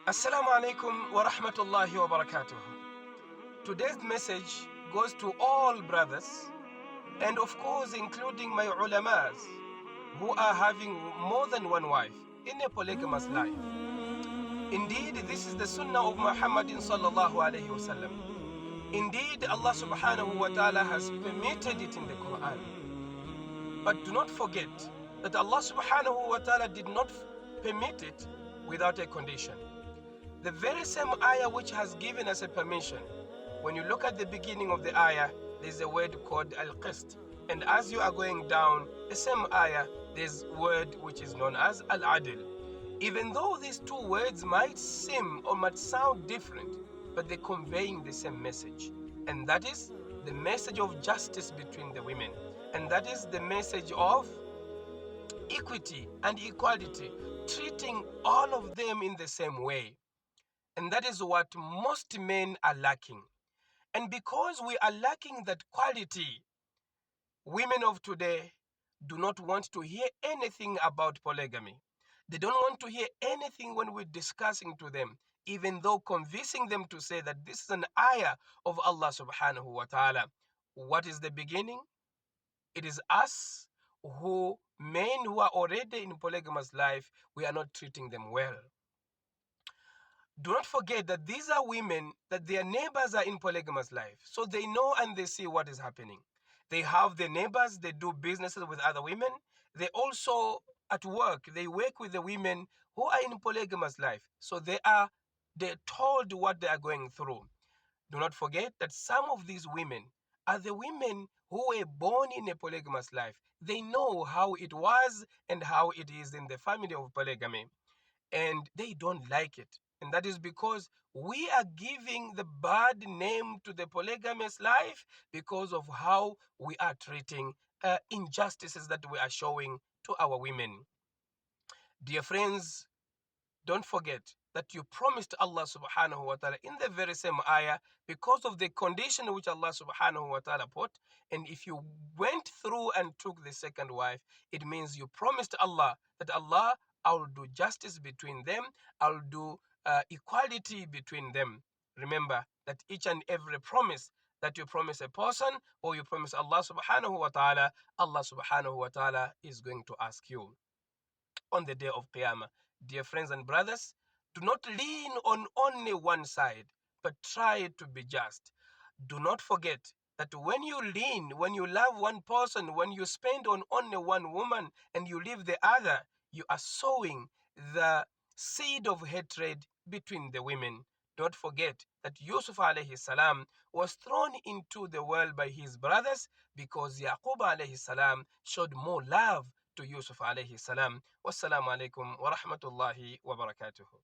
Assalamu alaikum wa rahmatullahi wa barakatuh. Today's message goes to all brothers and of course including my ulamas who are having more than one wife in a polygamous life. Indeed, this is the sunnah of Muhammadin sallallahu alayhi wasallam. Indeed, Allah subhanahu wa ta'ala has permitted it in the Quran. But do not forget that Allah subhanahu wa ta'ala did not permit it without a condition. The very same ayah which has given us a permission, when you look at the beginning of the ayah, there's a word called al-qist. And as you are going down the same ayah, there's a word which is known as al-adl. Even though these two words might seem or might sound different, but they're conveying the same message. And that is the message of justice between the women. And that is the message of equity and equality, treating all of them in the same way. And that is what most men are lacking. And because we are lacking that quality, women of today do not want to hear anything about polygamy. They don't want to hear anything when we're discussing to them, even though convincing them to say that this is an ayah of Allah subhanahu wa ta'ala. What is the beginning? It is us men who are already in polygamous life, we are not treating them well. Do not forget that these are women that their neighbors are in polygamous life. So they know and they see what is happening. They have their neighbors, they do businesses with other women. They also at work, they work with the women who are in polygamous life. So they're told what they are going through. Do not forget that some of these women are the women who were born in a polygamous life. They know how it was and how it is in the family of polygamy, and they don't like it. And that is because we are giving the bad name to the polygamous life because of how we are treating injustices that we are showing to our women. Dear friends, don't forget that you promised Allah subhanahu wa ta'ala in the very same ayah because of the condition which Allah subhanahu wa ta'ala put. And if you went through and took the second wife, it means you promised Allah that Allah, I will do justice between them. I'll do equality between them. Remember that each and every promise that you promise a person or you promise Allah subhanahu wa ta'ala, Allah subhanahu wa ta'ala is going to ask you on the day of Qiyamah. Dear friends and brothers, do not lean on only one side, but try to be just. Do not forget that when you lean, when you love one person, when you spend on only one woman and you leave the other, you are sowing the seed of hatred between the women. Don't forget that Yusuf alayhi salam was thrown into the well by his brothers because Yaqub alayhi salam showed more love to Yusuf alayhi salam. Wassalamu alaikum wa rahmatullahi wa barakatuhu.